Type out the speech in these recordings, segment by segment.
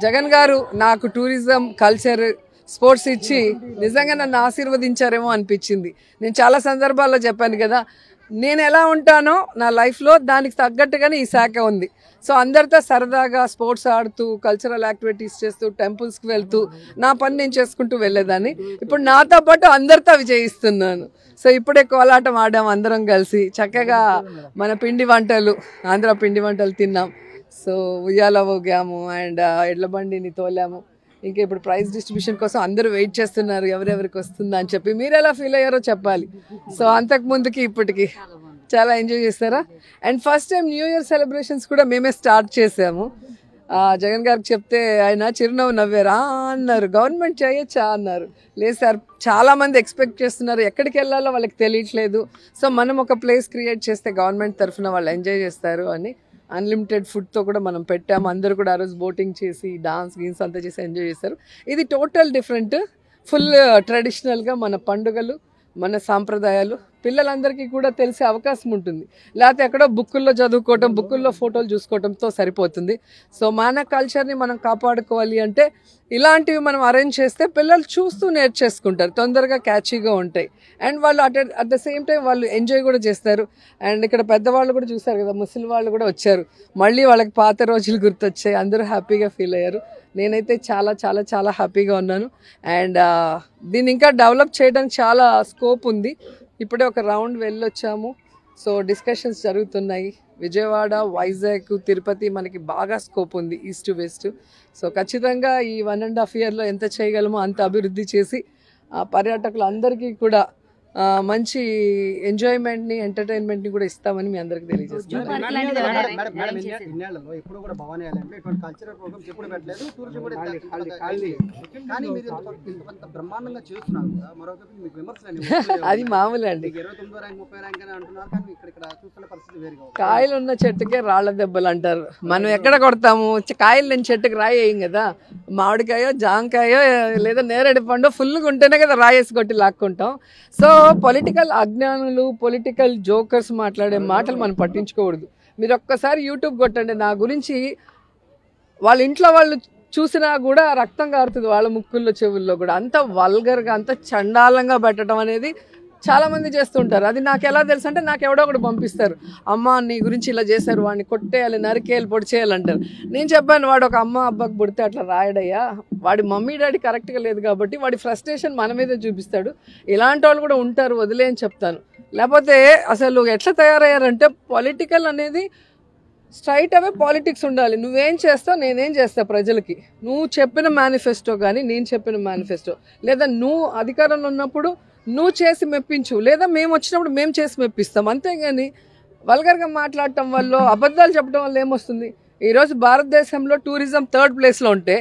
జగన్ గారు నాకు tourism culture sports ఇచ్చి నిజంగా నన్ను ఆశీర్వదించారేమో అనిపించింది. నేను చాలా సందర్భాల్లో చెప్పాను కదా, నేను ఎలా ఉంటానో నా లైఫ్లో దానికి తగ్గట్టుగానే ఈ శాఖ ఉంది. సో అందరితో సరదాగా స్పోర్ట్స్ ఆడుతూ కల్చరల్ యాక్టివిటీస్ చేస్తూ టెంపుల్స్కి వెళ్తూ నా పని నేను చేసుకుంటూ వెళ్ళేదాన్ని. ఇప్పుడు నాతో పాటు అందరితో అవి చేయిస్తున్నాను. సో ఇప్పుడే కోలాటం ఆడాం అందరం కలిసి, చక్కగా మన పిండి వంటలు ఆంధ్ర పిండి వంటలు తిన్నాం. సో ఉయ్యాల ఊగాము అండ్ ఎడ్ల బండిని తోలాము. ఇంకా ఇప్పుడు ప్రైజ్ డిస్ట్రిబ్యూషన్ కోసం అందరూ వెయిట్ చేస్తున్నారు ఎవరెవరికి వస్తుందా అని చెప్పి. మీరు ఎలా ఫీల్ అయ్యారో చెప్పాలి. సో అంతకు ముందుకి ఇప్పటికి చాలా ఎంజాయ్ చేస్తారా? And first time new year celebrations కూడా మేమే స్టార్ట్ చేసాము. జగన్ గారికి చెప్తే ఆయన చిరునవ్వు నవ్వారు. అన్నారు గవర్నమెంట్ చేయొచ్చా అన్నారు. లేదు సార్, చాలామంది ఎక్స్పెక్ట్ చేస్తున్నారు, ఎక్కడికి వెళ్ళాలో వాళ్ళకి తెలియట్లేదు. సో మనం ఒక ప్లేస్ క్రియేట్ చేస్తే గవర్నమెంట్ తరఫున వాళ్ళు ఎంజాయ్ చేస్తారు అని అన్లిమిటెడ్ ఫుడ్తో కూడా మనం పెట్టాము. అందరూ కూడా ఆ రోజు బోటింగ్ చేసి డాన్స్ గీన్స్ అంతా చేసి ఎంజాయ్ చేస్తారు. ఇది టోటల్ డిఫరెంట్, ఫుల్ ట్రెడిషనల్గా మన పండుగలు మన సాంప్రదాయాలు పిల్లలందరికీ కూడా తెలిసే అవకాశం ఉంటుంది. లేకపోతే ఎక్కడో బుక్కుల్లో చదువుకోవటం, బుక్కుల్లో ఫోటోలు చూసుకోవడంతో సరిపోతుంది. సో మన కల్చర్ని మనం కాపాడుకోవాలి అంటే ఇలాంటివి మనం అరేంజ్ చేస్తే పిల్లలు చూస్తూ నేర్చేసుకుంటారు, తొందరగా క్యాచీగా ఉంటాయి. అండ్ వాళ్ళు అట్ ద సేమ్ టైం వాళ్ళు ఎంజాయ్ కూడా చేస్తారు. అండ్ ఇక్కడ పెద్దవాళ్ళు కూడా చూస్తారు కదా, ముసలి వాళ్ళు కూడా వచ్చారు. మళ్ళీ వాళ్ళకి పాత రోజులు గుర్తొచ్చాయి, అందరూ హ్యాపీగా ఫీల్ అయ్యారు. నేనైతే చాలా చాలా చాలా హ్యాపీగా ఉన్నాను. అండ్ దీన్ని ఇంకా డెవలప్ చేయడానికి చాలా స్కోప్ ఉంది. ఇప్పుడే ఒక రౌండ్ వెళ్ళొచ్చాము. సో డిస్కషన్స్ జరుగుతున్నాయి. విజయవాడ, వైజాగ్, తిరుపతి మనకి బాగా స్కోప్ ఉంది, ఈస్ట్ టు వెస్ట్. సో ఖచ్చితంగా ఈ 1.5 yearలో ఎంత చేయగలమో అంత అభివృద్ధి చేసి పర్యాటకులు అందరికీ కూడా మంచి ఎంజాయ్మెంట్ని ఎంటర్టైన్మెంట్ని కూడా ఇస్తామని మీ అందరికి తెలియజేస్తున్నాను. అది మామూలు అండి. కాయలు ఉన్న చెట్టుకే రాళ్ల దెబ్బలు అంటారు. మనం ఎక్కడ కొడతాము? కాయలు లేని చెట్టుకి రాయి వేయం కదా. మామిడికాయో జాంకాయో లేదా నేరేడు పండు ఫుల్గా ఉంటేనే కదా రాయేసి కొట్టి లాక్కుంటాం. సో పొలిటికల్ అజ్ఞానులు, పొలిటికల్ జోకర్స్ మాట్లాడే మాటలు మనం పట్టించుకోకూడదు. మీరు ఒక్కసారి యూట్యూబ్ కొట్టండి, నా గురించి వాళ్ళ ఇంట్లో వాళ్ళు చూసినా కూడా రక్తం కారుతుంది వాళ్ళ ముక్కుల్లో చెవుల్లో కూడా. అంత వల్గర్గా అంత చండాలంగా పెట్టడం అనేది చాలామంది చేస్తుంటారు. అది నాకు ఎలా తెలుసు అంటే, నాకు ఎవడో ఒకటి పంపిస్తారు, అమ్మ నీ గురించి ఇలా చేశారు, వాడిని కొట్టేయాలి, నరికేయాలి, పొడి చేయాలంటారు. నేను చెప్పాను, వాడు ఒక అమ్మ అబ్బాకి పుడితే అట్లా రాయడయ్యా, వాడి మమ్మీ డాడీ కరెక్ట్గా లేదు కాబట్టి వాడి ఫ్రస్ట్రేషన్ మన మీదే చూపిస్తాడు. ఇలాంటి వాళ్ళు కూడా ఉంటారు, వదిలే అని చెప్తాను. లేకపోతే అసలు ఎట్లా తయారయ్యారంటే, పొలిటికల్ అనేది స్ట్రైట్ అవే పాలిటిక్స్ ఉండాలి. నువ్వేం చేస్తావు, నేనేం చేస్తా ప్రజలకి. నువ్వు చెప్పిన మేనిఫెస్టో కానీ నేను చెప్పిన మేనిఫెస్టో, లేదా నువ్వు అధికారంలో ఉన్నప్పుడు నువ్వు చేసి మెప్పించు, లేదా మేము వచ్చినప్పుడు మేము చేసి మెప్పిస్తాం. అంతేగాని వల్గర్గా మాట్లాడటం వల్ల, అబద్ధాలు చెప్పడం వల్ల ఏమొస్తుంది? ఈరోజు భారతదేశంలో టూరిజం 3rd ప్లేస్లో ఉంటే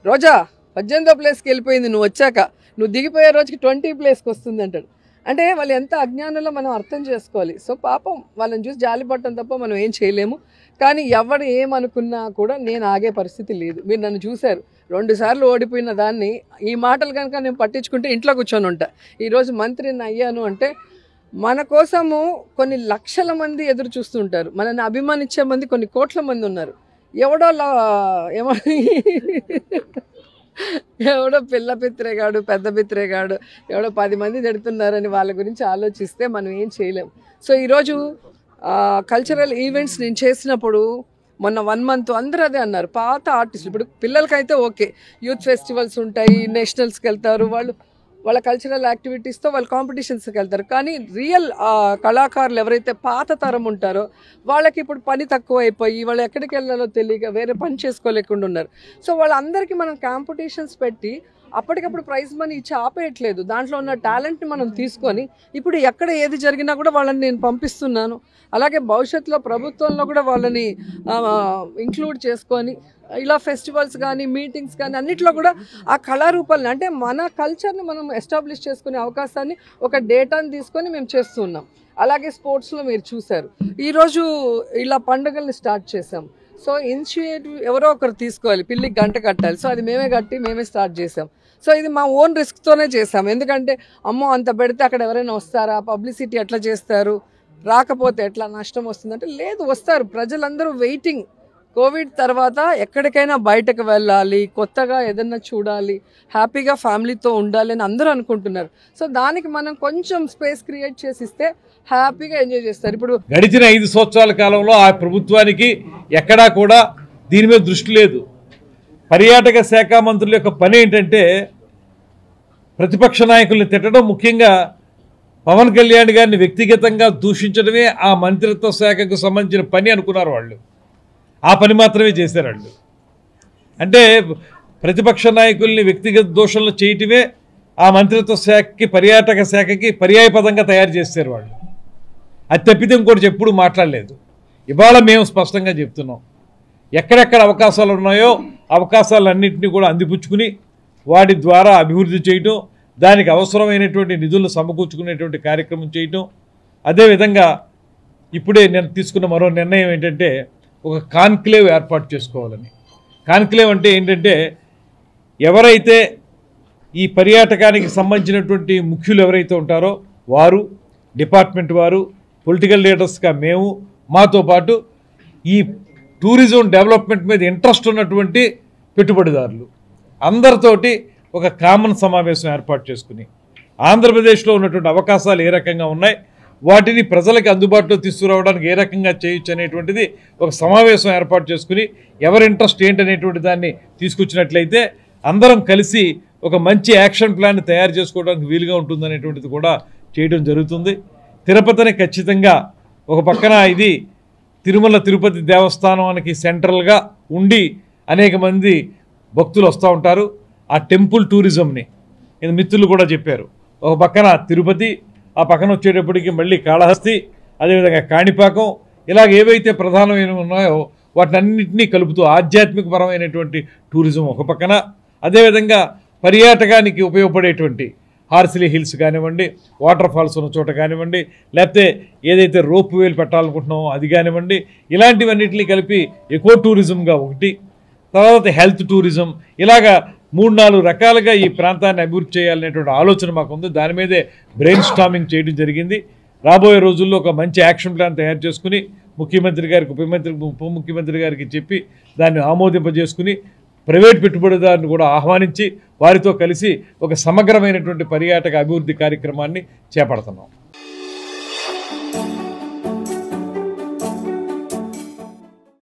రోజా 18వ ప్లేస్కి వెళ్ళిపోయింది. నువ్వు వచ్చాక, నువ్వు దిగిపోయే రోజుకి 20 ప్లేస్కి వస్తుంది అంటాడు. అంటే వాళ్ళు ఎంత అజ్ఞానంలో మనం అర్థం చేసుకోవాలి. సో పాపం వాళ్ళని చూసి జాలి పడటం తప్ప మనం ఏం చేయలేము. కానీ ఎవరు ఏమనుకున్నా కూడా నేను ఆగే పరిస్థితి లేదు. మీరు నన్ను చూశారు, 2 సార్లు ఓడిపోయిన దాన్ని ఈ మాటలు కనుక నేను పట్టించుకుంటే ఇంట్లో కూర్చొని ఉంటా. ఈరోజు మంత్రిని అయ్యాను అంటే మన కోసము కొన్ని లక్షల మంది ఎదురు చూస్తుంటారు. మనల్ని అభిమానించే మంది కొన్ని కోట్ల మంది ఉన్నారు. ఎవడో పిల్ల పిత్రేగాడు, పెద్ద పిత్రేగాడు, ఎవడో 10 మంది తిడుతున్నారని వాళ్ళ గురించి ఆలోచిస్తే మనం ఏం చేయలేం. సో ఈరోజు కల్చరల్ ఈవెంట్స్ నేను చేసినప్పుడు మొన్న 1 month అందరూ అదే అన్నారు, పాత ఆర్టిస్టులు. ఇప్పుడు పిల్లలకైతే ఓకే, యూత్ ఫెస్టివల్స్ ఉంటాయి, నేషనల్స్కి వెళ్తారు, వాళ్ళ కల్చరల్ యాక్టివిటీస్తో వాళ్ళు కాంపిటీషన్స్కి వెళ్తారు. కానీ రియల్ కళాకారులు ఎవరైతే పాత తరం ఉంటారో వాళ్ళకి ఇప్పుడు పని తక్కువ అయిపోయి వాళ్ళు ఎక్కడికి వెళ్ళాలో తెలియక వేరే పని చేసుకోలేకుండా ఉన్నారు. సో వాళ్ళందరికీ మనం కాంపిటీషన్స్ పెట్టి అప్పటికప్పుడు ప్రైజ్ మనీ ఇచ్చి ఆపేయట్లేదు. దాంట్లో ఉన్న టాలెంట్ని మనం తీసుకొని ఇప్పుడు ఎక్కడ ఏది జరిగినా కూడా వాళ్ళని నేను పంపిస్తున్నాను. అలాగే భవిష్యత్తులో ప్రభుత్వంలో కూడా వాళ్ళని ఇంక్లూడ్ చేసుకొని ఇలా ఫెస్టివల్స్ కానీ మీటింగ్స్ కానీ అన్నిట్లో కూడా ఆ కళారూపాలని, అంటే మన కల్చర్ని మనం ఎస్టాబ్లిష్ చేసుకునే అవకాశాన్ని ఒక డేటాని తీసుకొని మేము చేస్తున్నాం. అలాగే స్పోర్ట్స్లో మీరు చూశారు, ఈరోజు ఇలా పండుగల్ని స్టార్ట్ చేసాం. సో ఇనిషియేటివ్ ఎవరో ఒకరు తీసుకోవాలి, పిల్లికి గంట కట్టాలి. సో అది మేమే కట్టి మేమే స్టార్ట్ చేసాం. సో ఇది మా ఓన్ రిస్క్తోనే చేసాం. ఎందుకంటే అమ్మో అంత పెడితే అక్కడ ఎవరైనా వస్తారా, పబ్లిసిటీ ఎట్లా చేస్తారు, రాకపోతే ఎట్లా నష్టం వస్తుందంటే లేదు, వస్తారు. ప్రజలందరూ వెయిటింగ్ కోవిడ్ తర్వాత ఎక్కడికైనా బయటకు వెళ్ళాలి, కొత్తగా ఏదన్నా చూడాలి, హ్యాపీగా ఫ్యామిలీతో ఉండాలి అని అందరూ అనుకుంటున్నారు. సో దానికి మనం కొంచెం స్పేస్ క్రియేట్ చేసి ఇస్తే హ్యాపీగా ఎంజాయ్ చేస్తారు. ఇప్పుడు గడిచిన 5 సంవత్సరాల కాలంలో ఆ ప్రభుత్వానికి ఎక్కడా కూడా దీని మీద దృష్టి లేదు. పర్యాటక శాఖ మంత్రుల యొక్క పని ఏంటంటే ప్రతిపక్ష నాయకుల్ని తిట్టడం, ముఖ్యంగా పవన్ కళ్యాణ్ గారిని వ్యక్తిగతంగా దూషించడమే ఆ మంత్రిత్వ శాఖకు సంబంధించిన పని అనుకున్నారు వాళ్ళు. ఆ పని మాత్రమే చేశారు వాళ్ళు. అంటే ప్రతిపక్ష నాయకుల్ని వ్యక్తిగత దోషణలు చేయటమే ఆ మంత్రిత్వ శాఖకి, పర్యాటక శాఖకి పర్యాయపదంగా తయారు చేశారు వాళ్ళు. అది తప్పితే ఇంకోటి ఎప్పుడు మాట్లాడలేదు. ఇవాళ మేము స్పష్టంగా చెప్తున్నాం, ఎక్కడెక్కడ అవకాశాలు ఉన్నాయో అవకాశాలన్నింటినీ కూడా అందిపుచ్చుకుని వాటి ద్వారా అభివృద్ధి చేయటం, దానికి అవసరమైనటువంటి నిధులను సమకూర్చుకునేటువంటి కార్యక్రమం చేయటం. అదేవిధంగా ఇప్పుడే నేను తీసుకున్న మరో నిర్ణయం ఏంటంటే ఒక కాన్క్లేవ్ ఏర్పాటు చేసుకోవాలని. కాన్క్లేవ్ అంటే ఏంటంటే ఎవరైతే ఈ పర్యాటకానికి సంబంధించినటువంటి ముఖ్యులు ఎవరైతే ఉంటారో వారు, డిపార్ట్మెంట్ వారు, పొలిటికల్ లీడర్స్గా మేము, మాతో పాటు ఈ టూరిజం డెవలప్మెంట్ మీద ఇంట్రెస్ట్ ఉన్నటువంటి పెట్టుబడిదారులు అందరితోటి ఒక కామన్ సమావేశం ఏర్పాటు చేసుకుని ఆంధ్రప్రదేశ్లో ఉన్నటువంటి అవకాశాలు ఏ రకంగా ఉన్నాయి, వాటిని ప్రజలకు అందుబాటులో తీసుకురావడానికి ఏ రకంగా చేయొచ్చు అనేటువంటిది ఒక సమావేశం ఏర్పాటు చేసుకుని ఎవరి ఇంట్రెస్ట్ ఏంటనేటువంటి దాన్ని తీసుకొచ్చినట్లయితే అందరం కలిసి ఒక మంచి యాక్షన్ ప్లాన్ తయారు చేసుకోవడానికి వీలుగా ఉంటుందనేటువంటిది కూడా చేయడం జరుగుతుంది. తిరుపతిని ఖచ్చితంగా ఒక పక్కన ఇది తిరుమల తిరుపతి దేవస్థానానికి సెంట్రల్గా ఉండి అనేక మంది భక్తులు వస్తూ ఉంటారు. ఆ టెంపుల్ టూరిజంని మిత్రులు కూడా చెప్పారు. ఒక పక్కన తిరుపతి, ఆ పక్కన వచ్చేటప్పటికి మళ్ళీ కాళహస్తి, అదేవిధంగా కాణిపాకం, ఇలాగ ఏవైతే ప్రధానమైన ఉన్నాయో వాటినన్నింటినీ కలుపుతూ ఆధ్యాత్మికపరమైనటువంటి టూరిజం ఒక పక్కన, అదేవిధంగా పర్యాటకానికి ఉపయోగపడేటువంటి హార్సిలీ హిల్స్ కానివ్వండి, వాటర్ ఫాల్స్ ఉన్న చోట కానివ్వండి, లేకపోతే ఏదైతే రోప్ వేలు పెట్టాలనుకుంటున్నామో అది కానివ్వండి, ఇలాంటివన్నింటినీ కలిపి ఎకో టూరిజంగా ఒకటి, తర్వాత హెల్త్ టూరిజం, ఇలాగా 3-4 రకాలుగా ఈ ప్రాంతాన్ని అభివృద్ధి చేయాలనేటువంటి ఆలోచన మాకు ఉంది. దాని మీదే బ్రెయిన్ స్టార్మింగ్ చేయడం జరిగింది. రాబోయే రోజుల్లో ఒక మంచి యాక్షన్ ప్లాన్ తయారు చేసుకుని ముఖ్యమంత్రి గారికి, ఉప ముఖ్యమంత్రి గారికి చెప్పి దాన్ని ఆమోదింపజేసుకుని ప్రైవేట్ పెట్టుబడిదారుని కూడా ఆహ్వానించి వారితో కలిసి ఒక సమగ్రమైనటువంటి పర్యాటక అభివృద్ధి కార్యక్రమాన్ని చేపడుతున్నాం.